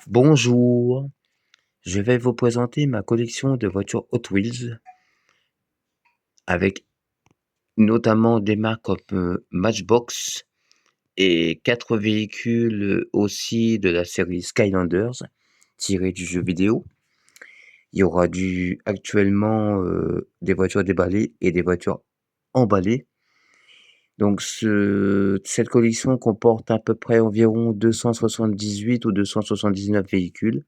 Bonjour, je vais vous présenter ma collection de voitures Hot Wheels avec notamment des marques comme Matchbox et 4 véhicules aussi de la série Skylanders tirés du jeu vidéo. Il y aura actuellement des voitures déballées et des voitures emballées. Donc cette collection comporte à peu près environ 278 ou 279 véhicules.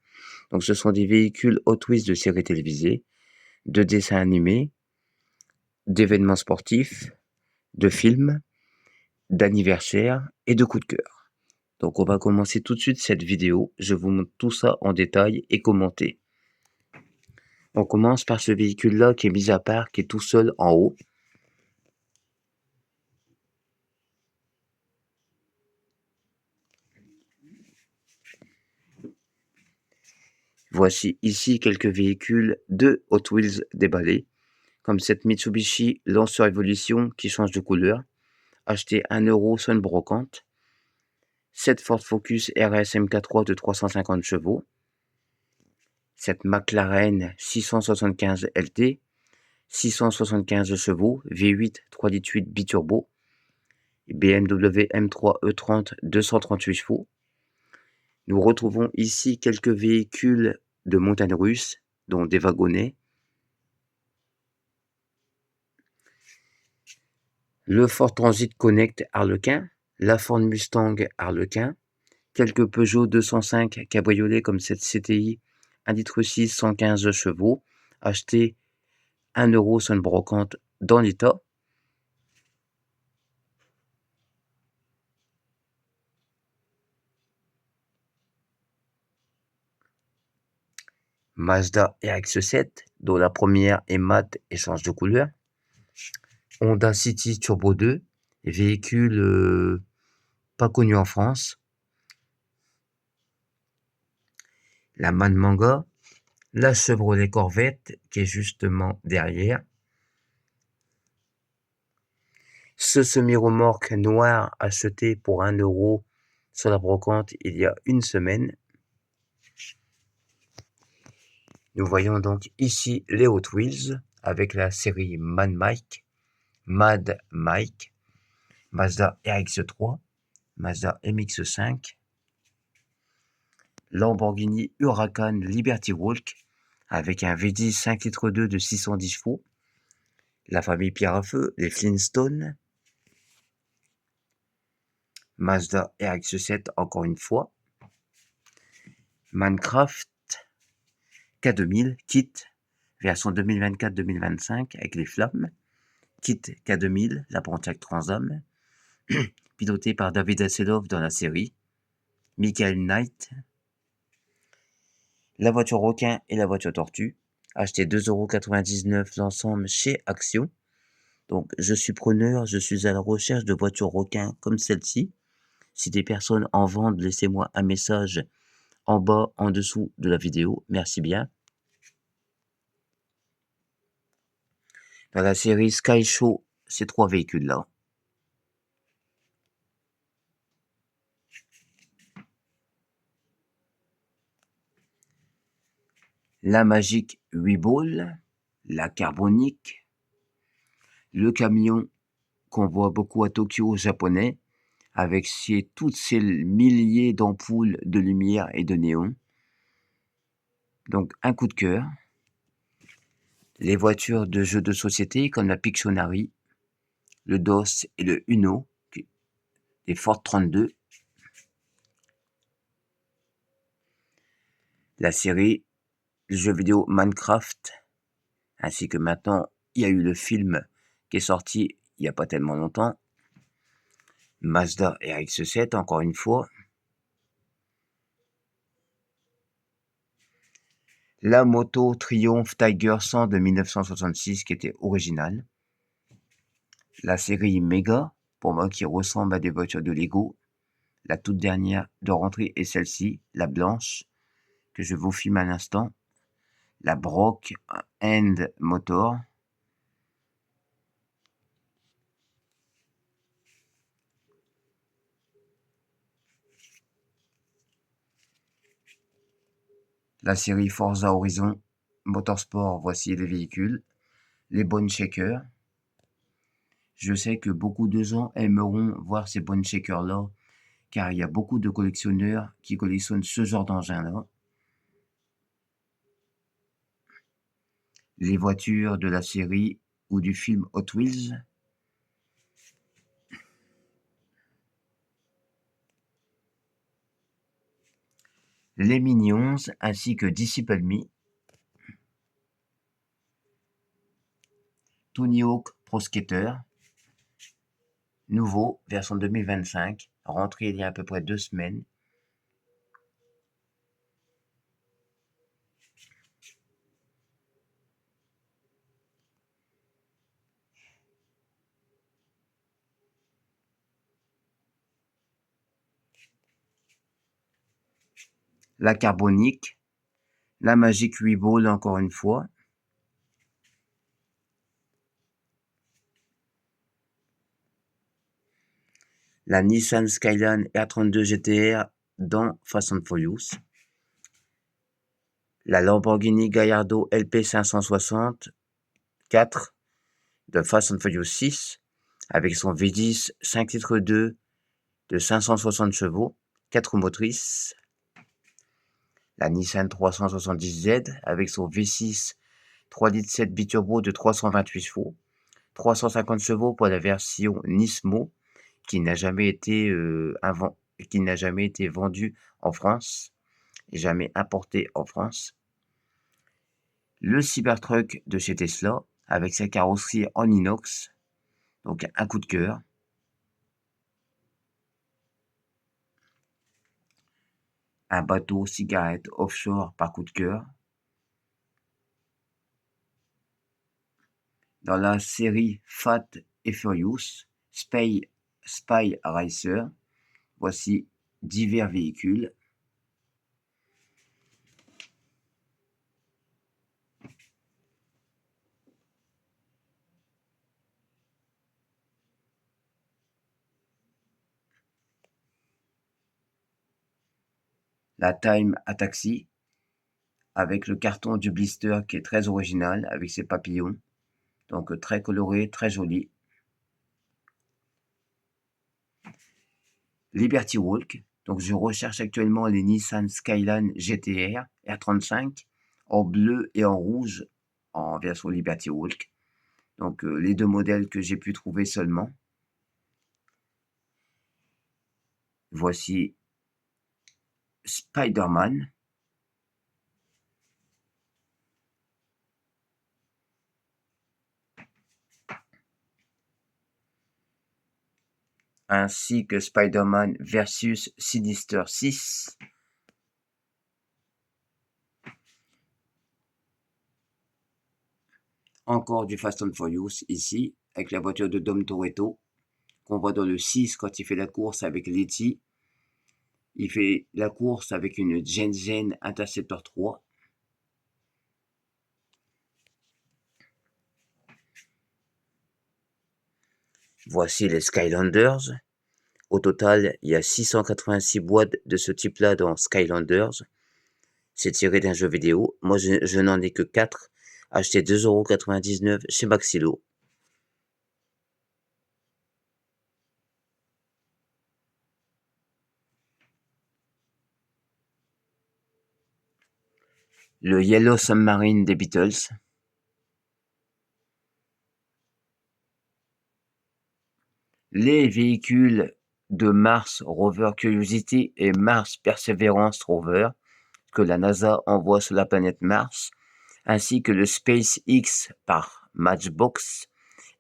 Donc ce sont des véhicules Hot Wheels de série télévisée, de dessins animés, d'événements sportifs, de films, d'anniversaires et de coups de cœur. Donc on va commencer tout de suite cette vidéo. Je vous montre tout ça en détail et commenté. On commence par ce véhicule-là qui est mis à part, qui est tout seul en haut. Voici ici quelques véhicules de Hot Wheels déballés, comme cette Mitsubishi Lancer Evolution qui change de couleur, acheté 1 € sur une brocante. Cette Ford Focus RS MK3 de 350 chevaux. Cette McLaren 675 LT, 675 chevaux, V8 3.8 biturbo, BMW M3 E30 238 chevaux. Nous retrouvons ici quelques véhicules de montagne russe, dont des wagonnets. Le Ford Transit Connect Harlequin, la Ford Mustang Harlequin, quelques Peugeot 205 cabriolets comme cette CTI 1,6 litre 115 chevaux, achetés 1 € sur une brocante dans l'état. Mazda RX-7, dont la première est mate et change de couleur. Honda City Turbo 2, véhicule pas connu en France. La MAN Manga, la Chevrolet Corvette qui est justement derrière. Ce semi-remorque noir acheté pour 1 € sur la brocante il y a une semaine. Nous voyons donc ici les Hot Wheels avec la série Mad Mike, Mazda RX-3, Mazda MX-5, Lamborghini Huracan Liberty Walk avec un V10 5 litres 2 de 610 chevaux, la famille Pierre à Feu, les Flintstones, Mazda RX-7 encore une fois, Minecraft K2000 Kit version 2024-2025 avec les flammes, Kit K2000, la Pontiac Trans Am, piloté par David Hasselhoff dans la série, Michael Knight, la voiture requin et la voiture tortue, acheté 2,99 € l'ensemble chez Action. Donc je suis preneur, je suis à la recherche de voitures requins comme celle-ci. Si des personnes en vendent, laissez-moi un message en bas, en dessous de la vidéo. Merci bien. Dans la série Sky Show, ces 3 véhicules-là. La Magic 8 Ball, la Carbonique, le camion qu'on voit beaucoup à Tokyo japonais, avec toutes ces milliers d'ampoules de lumière et de néon. Donc un coup de cœur. Les voitures de jeux de société comme la Pictionary, le DOS et le Uno, les Ford 32. La série, le jeu vidéo Minecraft, ainsi que maintenant il y a eu le film qui est sorti il n'y a pas tellement longtemps. Mazda RX-7 encore une fois. La moto Triumph Tiger 100 de 1966 qui était originale. La série Mega, pour moi qui ressemble à des voitures de Lego. La toute dernière de rentrée est celle-ci, la blanche, que je vous filme à l'instant. La Brock End Motor. La série Forza Horizon Motorsport, voici les véhicules. Les Bone Shakers. Je sais que beaucoup de gens aimeront voir ces Bone Shakers-là, car il y a beaucoup de collectionneurs qui collectionnent ce genre d'engin-là. Les voitures de la série ou du film Hot Wheels. Les Minions ainsi que Disciple Me. Tony Hawk Pro Skater. Nouveau, version 2025, rentré il y a à peu près 2 semaines. La Carbonique. La Magic 8 Ball encore une fois. La Nissan Skyline R32 GTR dans Fast and Furious. La Lamborghini Gallardo LP 560 4 de Fast and Furious 6 avec son V10 5 litres 2 de 560 chevaux, 4 roues motrices. La Nissan 370Z avec son V6 3 litres 7 biturbo de 328 chevaux, 350 chevaux pour la version Nismo qui n'a jamais été vendue en France et jamais importée en France. Le Cybertruck de chez Tesla avec sa carrosserie en inox, donc un coup de cœur. Un bateau cigarette offshore par coup de cœur. Dans la série Fat et Furious, Spy Racer, voici divers véhicules. La Time à taxi, avec le carton du blister qui est très original, avec ses papillons, donc très coloré, très joli. Liberty Walk, donc je recherche actuellement les Nissan Skyline GTR R35 en bleu et en rouge en version Liberty Walk. Donc les 2 modèles que j'ai pu trouver seulement. Voici Spider-Man. Ainsi que Spider-Man versus Sinister 6. Encore du Fast and Furious ici, avec la voiture de Dom Toretto, qu'on voit dans le 6 quand il fait la course avec Letty. Il fait la course avec une Gen Interceptor 3. Voici les Skylanders. Au total, il y a 686 boîtes de ce type-là dans Skylanders. C'est tiré d'un jeu vidéo. Moi, je n'en ai que 4, acheté 2,99 € chez Maxilo. Le Yellow Submarine des Beatles. Les véhicules de Mars Rover Curiosity et Mars Perseverance Rover que la NASA envoie sur la planète Mars, ainsi que le SpaceX par Matchbox,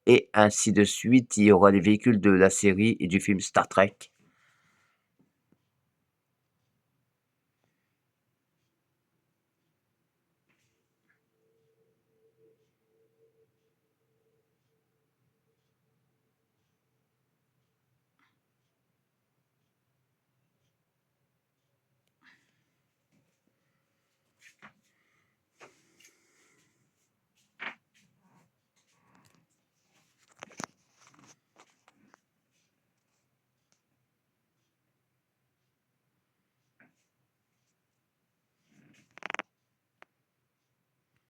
et ainsi de suite. Il y aura les véhicules de la série et du film Star Trek.